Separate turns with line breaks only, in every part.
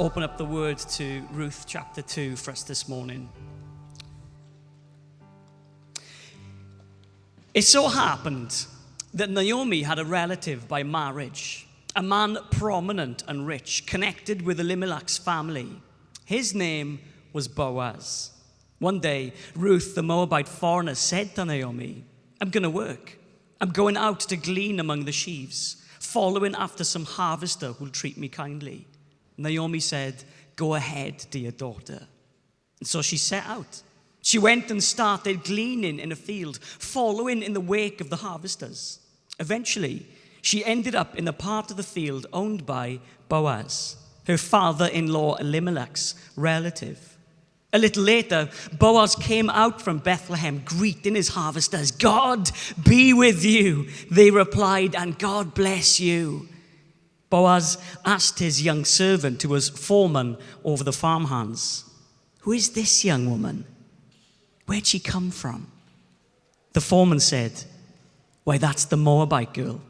open up the word to Ruth chapter 2 for us this morning. It so happened that Naomi had a relative by marriage, a man prominent and rich, connected with Elimelech's family. His name was Boaz. One day, Ruth, the Moabite foreigner, said to Naomi, "I'm going to work. I'm going out to glean among the sheaves, following after some harvester who'll treat me kindly." Naomi said, "Go ahead, dear daughter." And so she set out. She went and started gleaning in a field, following in the wake of the harvesters. Eventually, she ended up in the part of the field owned by Boaz, her father-in-law Elimelech's relative. A little later, Boaz came out from Bethlehem, greeting his harvesters. "God be with you," they replied, "and God bless you." Boaz asked his young servant, who was foreman over the farmhands, "Who is this young woman? Where'd she come from?" The foreman said, "Why, that's the Moabite girl,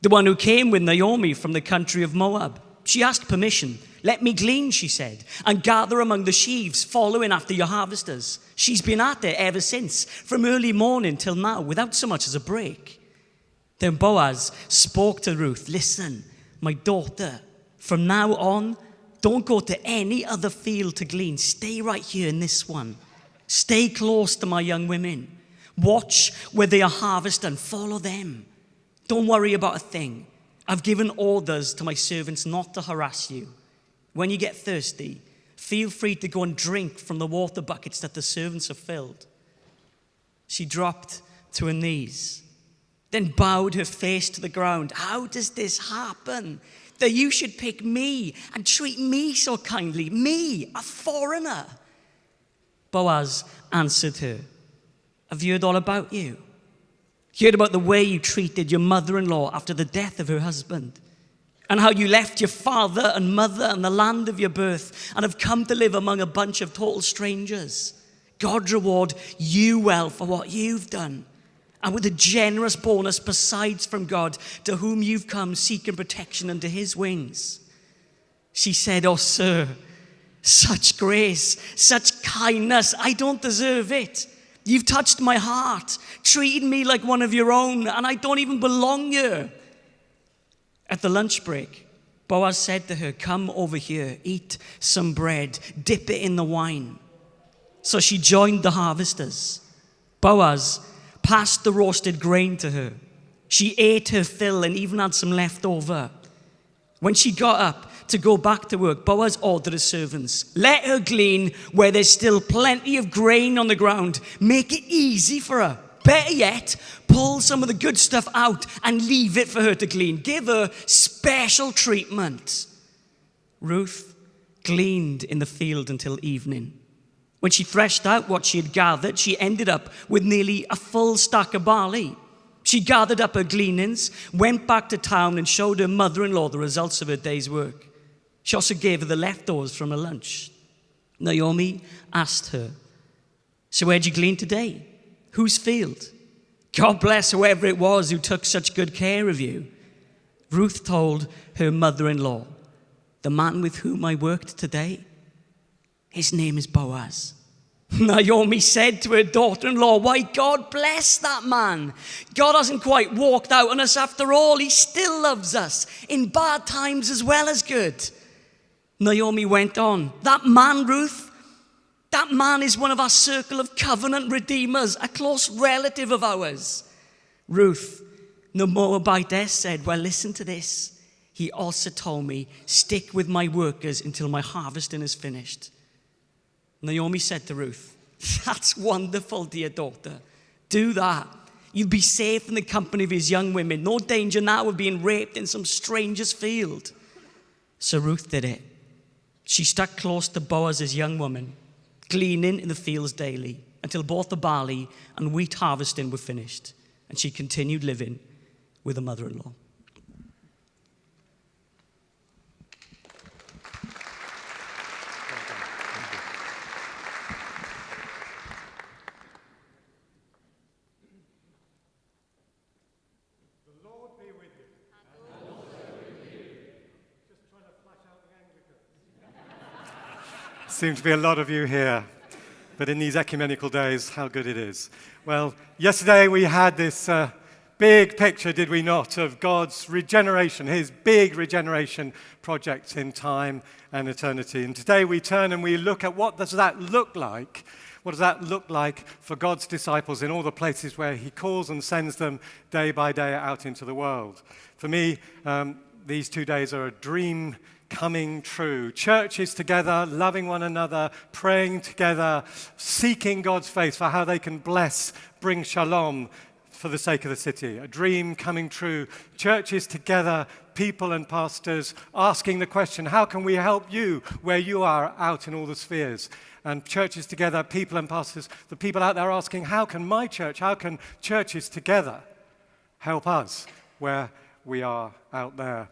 the one who came with Naomi from the country of Moab. She asked permission. 'Let me glean,' she said, 'and gather among the sheaves, following after your harvesters.' She's been at it ever since, from early morning till now, without so much as a break." Then Boaz spoke to Ruth, "Listen, my daughter, from now on, don't go to any other field to glean. Stay right here in this one. Stay close to my young women. Watch where they are harvested and follow them. Don't worry about a thing. I've given orders to my servants not to harass you. When you get thirsty, feel free to go and drink from the water buckets that the servants have filled." She dropped to her knees, then bowed her face to the ground. "How does this happen? That you should pick me and treat me so kindly, me, a foreigner?" Boaz answered her, "I've heard all about you. Heard about the way you treated your mother-in-law after the death of her husband, and how you left your father and mother and the land of your birth and have come to live among a bunch of total strangers. God reward you well for what you've done, and with a generous bonus besides from God, to whom you've come seeking protection under his wings." She said, "Oh, sir, such grace, such kindness, I don't deserve it. You've touched my heart, treated me like one of your own, and I don't even belong here." At the lunch break, Boaz said to her, "Come over here, eat some bread, dip it in the wine." So she joined the harvesters. Boaz passed the roasted grain to her. She ate her fill and even had some left over. When she got up to go back to work, Boaz ordered his servants, "Let her glean where there's still plenty of grain on the ground. Make it easy for her. Better yet, pull some of the good stuff out and leave it for her to glean. Give her special treatment." Ruth gleaned in the field until evening. When she threshed out what she had gathered, she ended up with nearly a full stack of barley. She gathered up her gleanings, went back to town, and showed her mother-in-law the results of her day's work. She also gave her the leftovers from her lunch. Naomi asked her, "So where'd you glean today? Whose field? God bless whoever it was who took such good care of you." Ruth told her mother-in-law, "The man with whom I worked today, his name is Boaz." Naomi said to her daughter-in-law, "Why, God bless that man. God hasn't quite walked out on us after all. He still loves us, in bad times as well as good." Naomi went on, "That man, Ruth, that man is one of our circle of covenant redeemers, a close relative of ours." Ruth, the Moabitess, said, "Well, listen to this. He also told me, 'Stick with my workers until my harvesting is finished.'" Naomi said to Ruth, "That's wonderful, dear daughter. Do that. You'll be safe in the company of his young women. No danger now of being raped in some stranger's field." So Ruth did it. She stuck close to Boaz's young woman, gleaning in the fields daily, until both the barley and wheat harvesting were finished, and she continued living with her mother-in-law.
be with you. And also with you. Just trying to flash out the Anglicans. Seem to be a lot of you here. But in these ecumenical days, how good it is. Well, yesterday we had this big picture, did we not, of God's regeneration, his big regeneration project in time and eternity. And today we turn and we look at what does that look like? What does that look like for God's disciples in all the places where he calls and sends them day by day out into the world? For me, these 2 days are a dream coming true. Churches together, loving one another, praying together, seeking God's face for how they can bless, bring shalom for the sake of the city. A dream coming true. Churches together, people and pastors asking the question, how can we help you where you are out in all the spheres? And churches together, people and pastors, the people out there asking, how can my church, how can churches together help us where we are out there?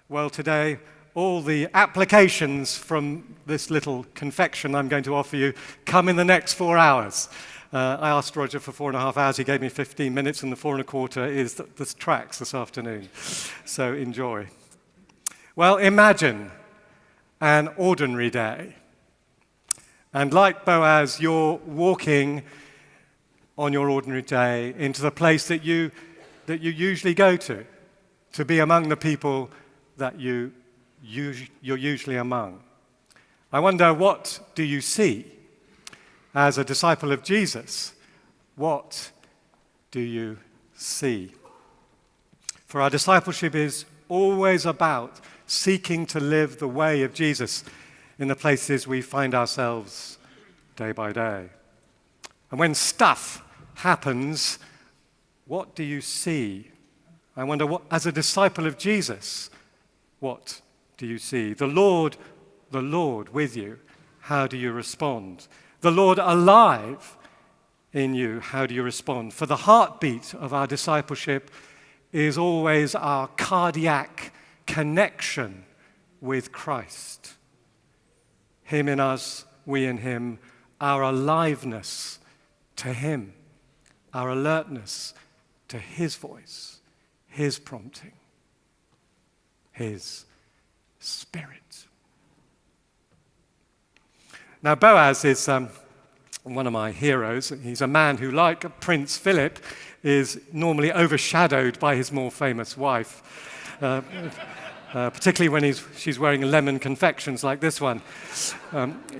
Well, today, all the applications from this little confection I'm going to offer you come in the next 4 hours. I asked Roger for 4.5 hours. He gave me 15 minutes, and the 4.25 is the tracks this afternoon. So enjoy. Well, imagine an ordinary day. And like Boaz, you're walking on your ordinary day into the place that you usually go to be among the people that you're usually among. I wonder, what do you see as a disciple of Jesus? What do you see? For our discipleship is always about seeking to live the way of Jesus in the places we find ourselves day by day. And when stuff happens, what do you see? I wonder, what, as a disciple of Jesus, what do you see? The Lord with you, how do you respond? The Lord alive in you, how do you respond? For the heartbeat of our discipleship is always our cardiac connection with Christ. Him in us, we in him, our aliveness to him, our alertness to his voice, his prompting, his Spirit. Now, Boaz is one of my heroes. He's a man who, like Prince Philip, is normally overshadowed by his more famous wife, particularly when she's wearing lemon confections like this one.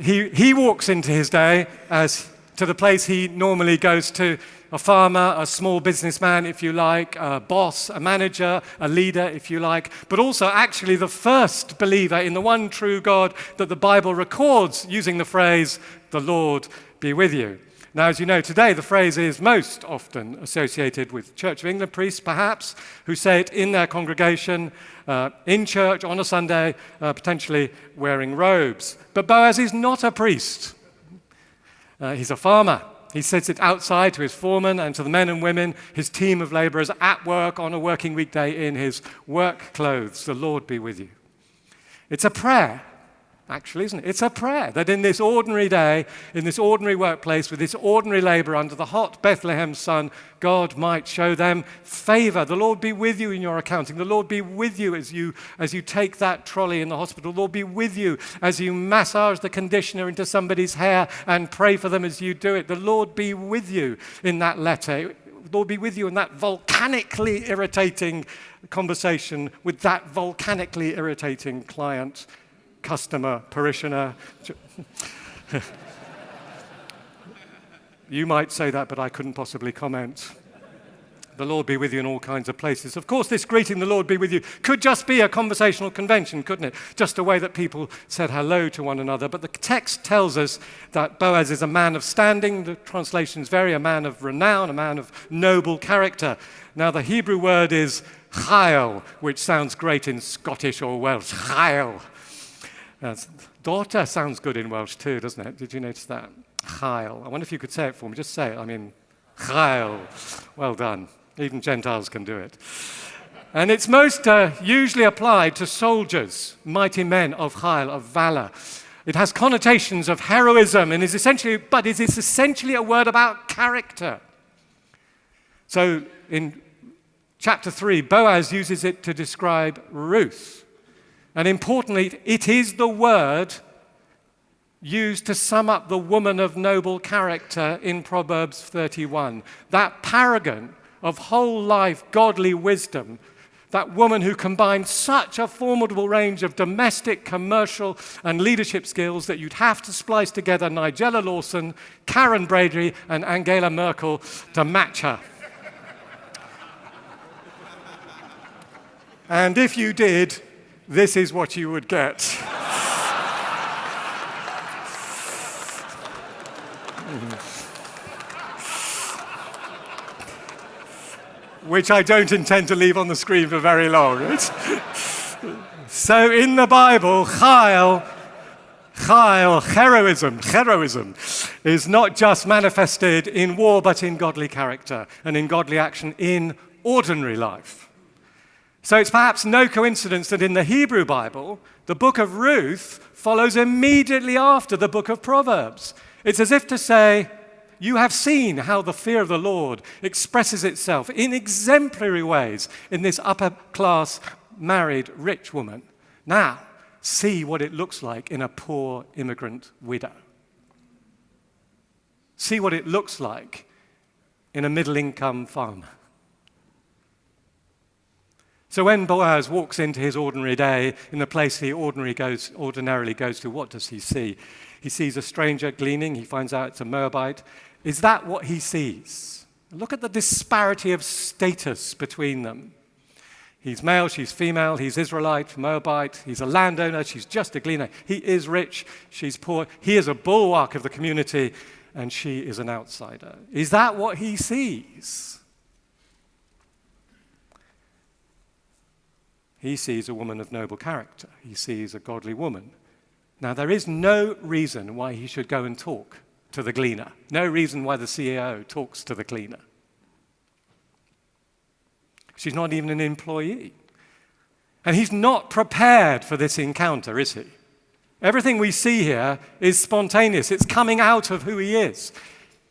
He walks into his day as to the place he normally goes to, a farmer, a small businessman, if you like, a boss, a manager, a leader, if you like, but also actually the first believer in the one true God that the Bible records using the phrase, "The Lord be with you." Now, as you know, today the phrase is most often associated with Church of England priests, perhaps, who say it in their congregation, in church on a Sunday, potentially wearing robes. But Boaz is not a priest. He's a farmer. He says it outside to his foreman and to the men and women, his team of laborers at work on a working weekday in his work clothes. The Lord be with you. It's a prayer, actually, isn't it? It's a prayer that in this ordinary day, in this ordinary workplace, with this ordinary labor under the hot Bethlehem sun, God might show them favor. The Lord be with you in your accounting. The Lord be with you as you take that trolley in the hospital. The Lord be with you as you massage the conditioner into somebody's hair and pray for them as you do it. The Lord be with you in that letter. The Lord be with you in that volcanically irritating conversation with that volcanically irritating client, customer, parishioner. You might say that, but I couldn't possibly comment. The Lord be with you in all kinds of places. Of course, this greeting, the Lord be with you, could just be a conversational convention, couldn't it? Just a way that people said hello to one another. But the text tells us that Boaz is a man of standing. The translations vary, a man of renown, a man of noble character. Now, the Hebrew word is chael, which sounds great in Scottish or Welsh. Chael. Daughter sounds good in Welsh too, doesn't it? Did you notice that? Chael. I wonder if you could say it for me. Just say it. I mean, chael. Well done. Even Gentiles can do it. And it's most usually applied to soldiers, mighty men of chael, of valor. It has connotations of heroism and is essentially a word about character. So in chapter 3, Boaz uses it to describe Ruth. And importantly, it is the word used to sum up the woman of noble character in Proverbs 31. That paragon of whole life godly wisdom, that woman who combined such a formidable range of domestic, commercial, and leadership skills that you'd have to splice together Nigella Lawson, Karen Brady, and Angela Merkel to match her. And if you did, this is what you would get. Which I don't intend to leave on the screen for very long. So in the Bible, heroism is not just manifested in war, but in godly character and in godly action in ordinary life. So it's perhaps no coincidence that in the Hebrew Bible, the book of Ruth follows immediately after the book of Proverbs. It's as if to say, you have seen how the fear of the Lord expresses itself in exemplary ways in this upper-class, married, rich woman. Now, see what it looks like in a poor immigrant widow. See what it looks like in a middle-income farmer. So when Boaz walks into his ordinary day in the place he ordinarily goes to, what does he see? He sees a stranger gleaning. He finds out it's a Moabite. Is that what he sees? Look at the disparity of status between them. He's male, she's female, he's Israelite, Moabite, he's a landowner, she's just a gleaner. He is rich, she's poor. He is a bulwark of the community, and she is an outsider. Is that what he sees? He sees a woman of noble character. He sees a godly woman. Now, there is no reason why he should go and talk to the gleaner. No reason why the CEO talks to the cleaner. She's not even an employee. And he's not prepared for this encounter, is he? Everything we see here is spontaneous. It's coming out of who he is.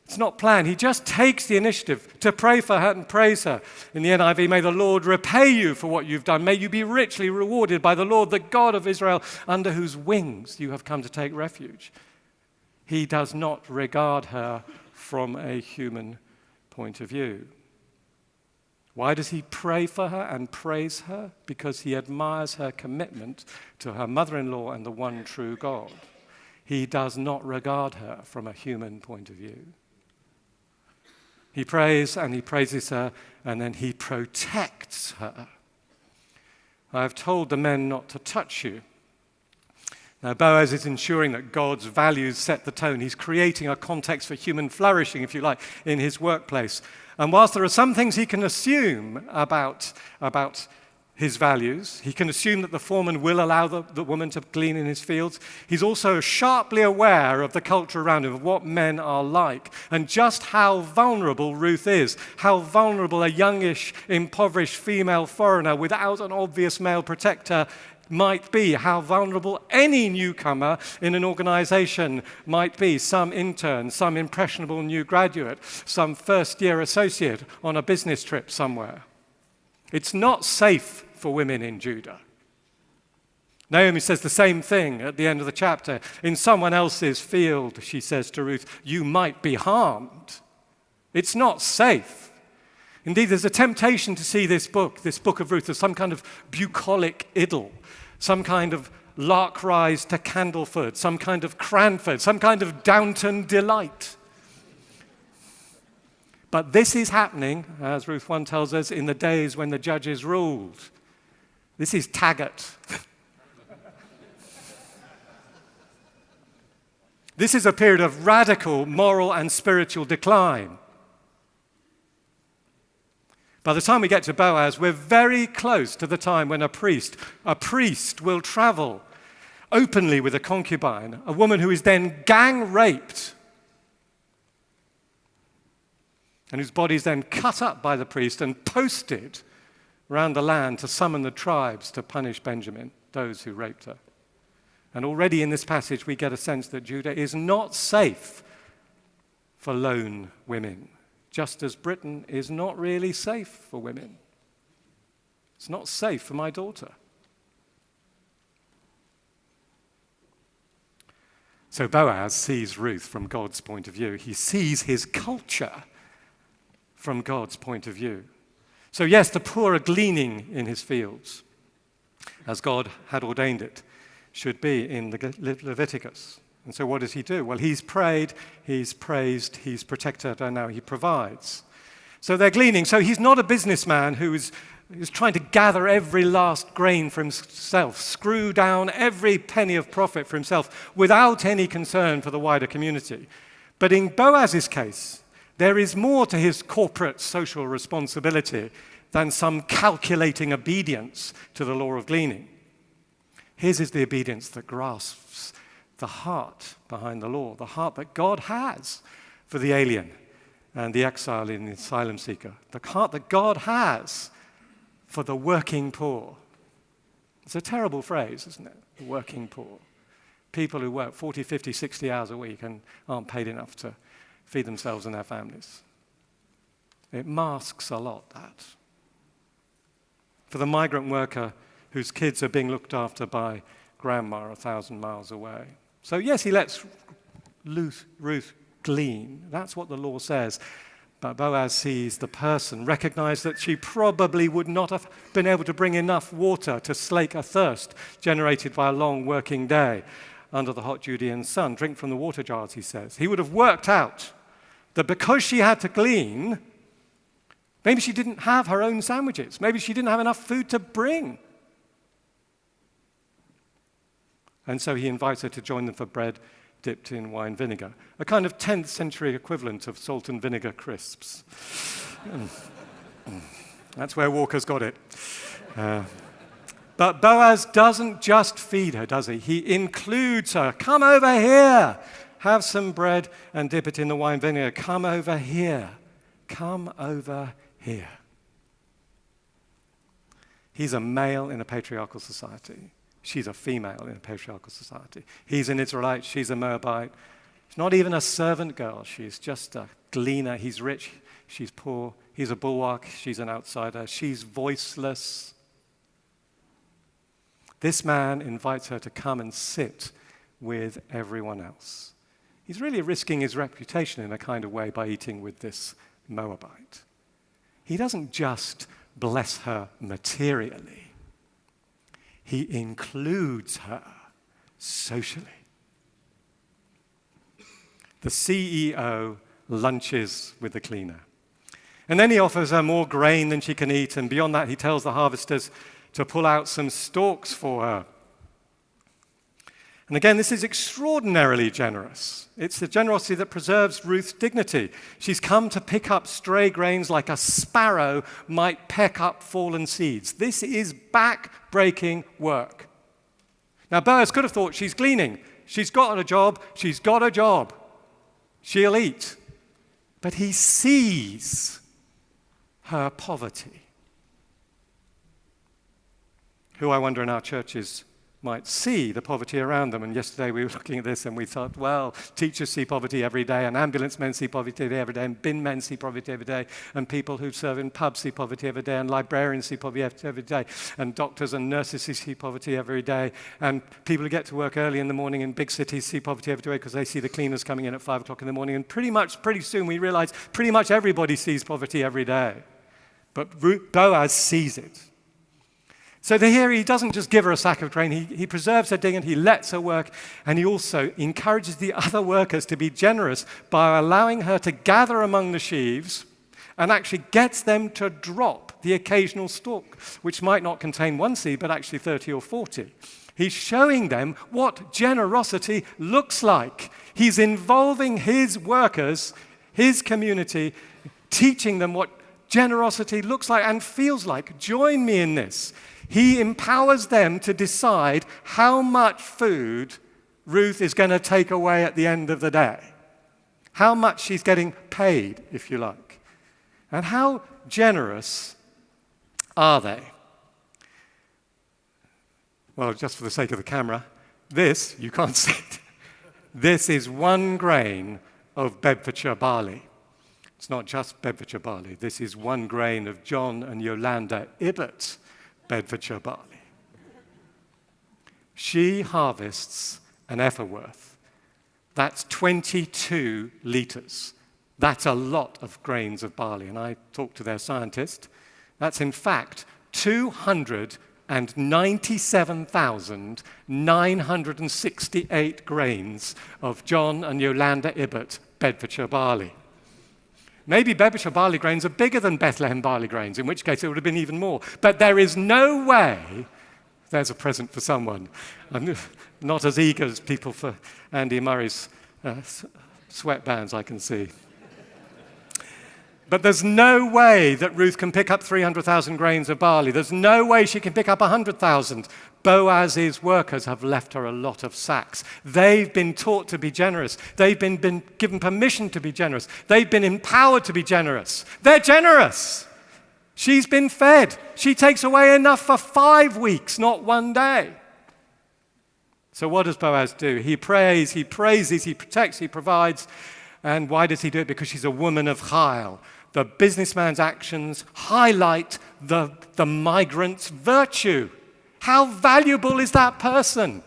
It's not planned. He just takes the initiative to pray for her and praise her. In the NIV, may the Lord repay you for what you've done. May you be richly rewarded by the Lord, the God of Israel, under whose wings you have come to take refuge. He does not regard her from a human point of view. Why does he pray for her and praise her? Because he admires her commitment to her mother-in-law and the one true God. He does not regard her from a human point of view. He prays and he praises her, and then he protects her. I have told the men not to touch you. Now, Boaz is ensuring that God's values set the tone. He's creating a context for human flourishing, if you like, in his workplace. And whilst there are some things he can assume about his values, he can assume that the foreman will allow the woman to glean in his fields, he's also sharply aware of the culture around him, of what men are like, and just how vulnerable Ruth is, how vulnerable a youngish, impoverished female foreigner without an obvious male protector might be, how vulnerable any newcomer in an organization might be, some intern, some impressionable new graduate, some first-year associate on a business trip somewhere. It's not safe for women in Judah. Naomi says the same thing at the end of the chapter. In someone else's field, she says to Ruth, you might be harmed. It's not safe. Indeed, there's a temptation to see this book of Ruth, as some kind of bucolic idyll, some kind of lark rise to Candleford, some kind of Cranford, some kind of Downton delight. But this is happening, as Ruth 1 tells us, in the days when the judges ruled. This is Taggart. This is a period of radical moral and spiritual decline. By the time we get to Boaz, we're very close to the time when a priest will travel openly with a concubine, a woman who is then gang raped, and whose body is then cut up by the priest and posted around the land to summon the tribes to punish Benjamin, those who raped her. And already in this passage, we get a sense that Judah is not safe for lone women, just as Britain is not really safe for women. It's not safe for my daughter. So Boaz sees Ruth from God's point of view. He sees his culture from God's point of view. So yes, the poor are gleaning in his fields, as God had ordained it should be in Leviticus. And so what does he do? Well, he's prayed, he's praised, he's protected, and now he provides. So they're gleaning. So he's not a businessman who's trying to gather every last grain for himself, screw down every penny of profit for himself without any concern for the wider community. But in Boaz's case, there is more to his corporate social responsibility than some calculating obedience to the law of gleaning. His is the obedience that grasps the heart behind the law, the heart that God has for the alien and the exile and the asylum seeker, the heart that God has for the working poor. It's a terrible phrase, isn't it? The working poor. People who work 40, 50, 60 hours a week and aren't paid enough to feed themselves and their families. It masks a lot, that. For the migrant worker whose kids are being looked after by grandma 1,000 miles away. So yes, he lets Ruth glean. That's what the law says. But Boaz sees the person, recognized that she probably would not have been able to bring enough water to slake a thirst generated by a long working day under the hot Judean sun. Drink from the water jars, he says. He would have worked out that because she had to glean, maybe she didn't have her own sandwiches. Maybe she didn't have enough food to bring. And so he invites her to join them for bread dipped in wine vinegar, a kind of 10th century equivalent of salt and vinegar crisps. That's where Walker's got it. But Boaz doesn't just feed her, does he? He includes her. Come over here. Have some bread and dip it in the wine vinegar. Come over here. Come over here. He's a male in a patriarchal society. She's a female in a patriarchal society. He's an Israelite. She's a Moabite. She's not even a servant girl. She's just a gleaner. He's rich. She's poor. He's a bulwark. She's an outsider. She's voiceless. This man invites her to come and sit with everyone else. He's really risking his reputation in a kind of way by eating with this Moabite. He doesn't just bless her materially. He includes her socially. The CEO lunches with the cleaner. And then he offers her more grain than she can eat, and beyond that, he tells the harvesters to pull out some stalks for her. And again, this is extraordinarily generous. It's the generosity that preserves Ruth's dignity. She's come to pick up stray grains like a sparrow might peck up fallen seeds. This is back-breaking work. Now, Boaz could have thought she's gleaning. She's got a job. She's got a job. She'll eat. But he sees her poverty. Who I wonder in our churches might see the poverty around them. And yesterday we were looking at this and we thought, well, teachers see poverty every day, and ambulance men see poverty every day, and bin men see poverty every day, and people who serve in pubs see poverty every day, and librarians see poverty every day, and doctors and nurses see poverty every day, and people who get to work early in the morning in big cities see poverty every day because they see the cleaners coming in at 5 o'clock in the morning. And pretty soon we realize pretty much everybody sees poverty every day. But Boaz sees it. So here he doesn't just give her a sack of grain, he preserves her dignity, he lets her work, and he also encourages the other workers to be generous by allowing her to gather among the sheaves and actually gets them to drop the occasional stalk, which might not contain one seed, but actually 30 or 40. He's showing them what generosity looks like. He's involving his workers, his community, teaching them what generosity looks like and feels like. Join me in this. He empowers them to decide how much food Ruth is going to take away at the end of the day. How much she's getting paid, if you like. And how generous are they? Well, just for the sake of the camera, this, you can't see it, this is 1 grain of Bedfordshire barley. It's not just Bedfordshire barley. This is 1 grain of John and Yolanda Ibbott Bedfordshire barley. She harvests an effer worth That's 22 litres. That's a lot of grains of barley. And I talked to their scientist. That's in fact 297,968 grains of John and Yolanda Ibbott Bedfordshire barley. Maybe Bedfordshire barley grains are bigger than Bethlehem barley grains, in which case it would have been even more. But there is no way, there's a present for someone. I'm not as eager as people for Andy Murray's sweatbands, I can see. But there's no way that Ruth can pick up 300,000 grains of barley. There's no way she can pick up 100,000. Boaz's workers have left her a lot of sacks. They've been taught to be generous. They've been given permission to be generous. They've been empowered to be generous. They're generous. She's been fed. She takes away enough for 5 weeks, not 1 day. So what does Boaz do? He prays, he praises, he protects, he provides. And why does he do it? Because she's a woman of chayil. The businessman's actions highlight the migrant's virtue. How valuable is that person?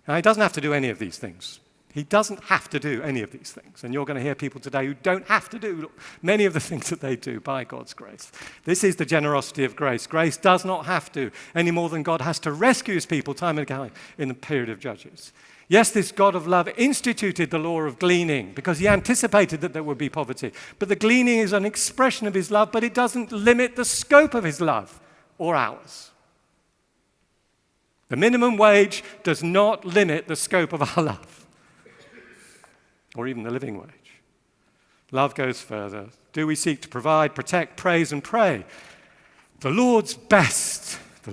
Now, he doesn't have to do any of these things. He doesn't have to do any of these things. And you're going to hear people today who don't have to do many of the things that they do by God's grace. This is the generosity of grace. Grace does not have to, any more than God has to rescue his people time and again in the period of Judges. Yes, this God of love instituted the law of gleaning because he anticipated that there would be poverty. But the gleaning is an expression of his love, but it doesn't limit the scope of his love or ours. The minimum wage does not limit the scope of our love or even the living wage. Love goes further. Do we seek to provide, protect, praise, and pray? The Lord's best for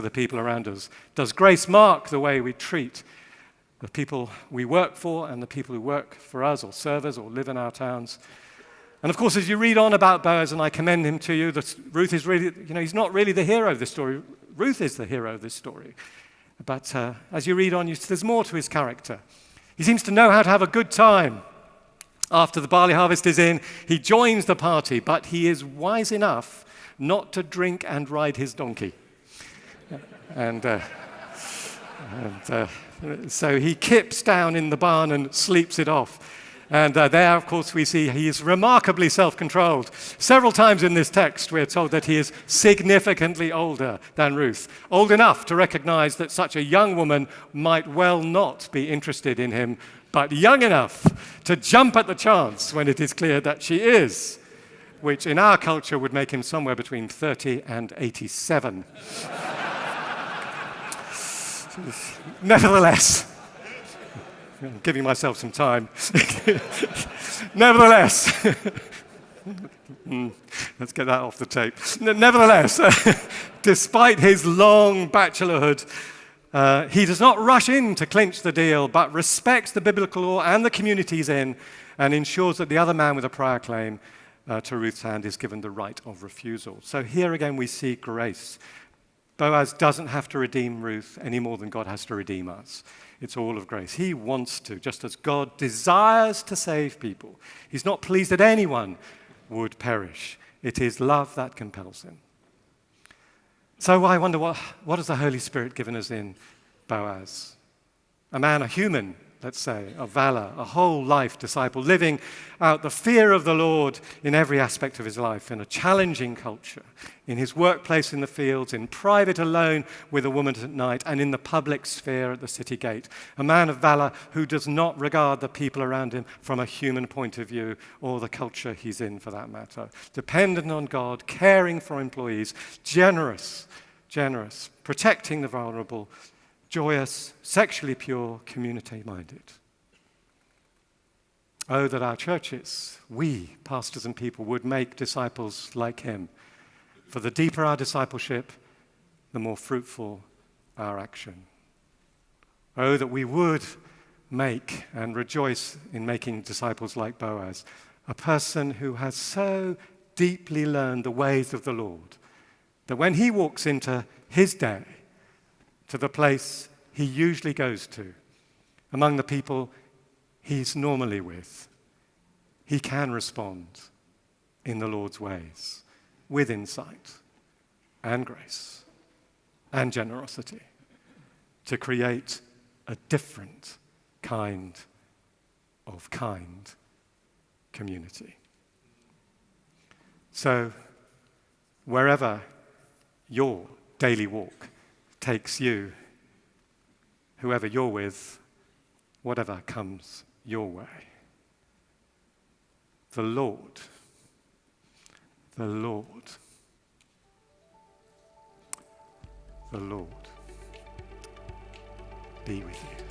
the people around us. Does grace mark the way we treat the people we work for and the people who work for us or serve us or live in our towns? And of course, as you read on about Boaz, and I commend him to you, that Ruth is really, he's not really the hero of this story. Ruth is the hero of this story. But as you read on, there's more to his character. He seems to know how to have a good time. After the barley harvest is in, he joins the party, but he is wise enough not to drink and ride his donkey. So he kips down in the barn and sleeps it off. And there, of course, we see he is remarkably self-controlled. Several times in this text, we're told that he is significantly older than Ruth, old enough to recognize that such a young woman might well not be interested in him, but young enough to jump at the chance when it is clear that she is, which in our culture would make him somewhere between 30 and 87. Nevertheless, I'm giving myself some time. Nevertheless, let's get that off the tape. Nevertheless, despite his long bachelorhood, he does not rush in to clinch the deal, but respects the biblical law and the community he's in and ensures that the other man with a prior claim to Ruth's hand is given the right of refusal. So here again we see grace. Boaz doesn't have to redeem Ruth any more than God has to redeem us. It's all of grace. He wants to, just as God desires to save people. He's not pleased that anyone would perish. It is love that compels him. So I wonder, what has the Holy Spirit given us in Boaz? A man, a human, let's say, of valor, a whole life disciple, living out the fear of the Lord in every aspect of his life, in a challenging culture, in his workplace in the fields, in private alone with a woman at night, and in the public sphere at the city gate. A man of valor who does not regard the people around him from a human point of view, or the culture he's in for that matter. Dependent on God, caring for employees, generous, protecting the vulnerable, joyous, sexually pure, community-minded. Oh, that our churches, we, pastors and people, would make disciples like him. For the deeper our discipleship, the more fruitful our action. Oh, that we would make and rejoice in making disciples like Boaz, a person who has so deeply learned the ways of the Lord, that when he walks into his day, to the place he usually goes to, among the people he's normally with, he can respond in the Lord's ways, with insight and grace and generosity, to create a different kind community. So, wherever your daily walk takes you, whoever you're with, whatever comes your way, the Lord be with you.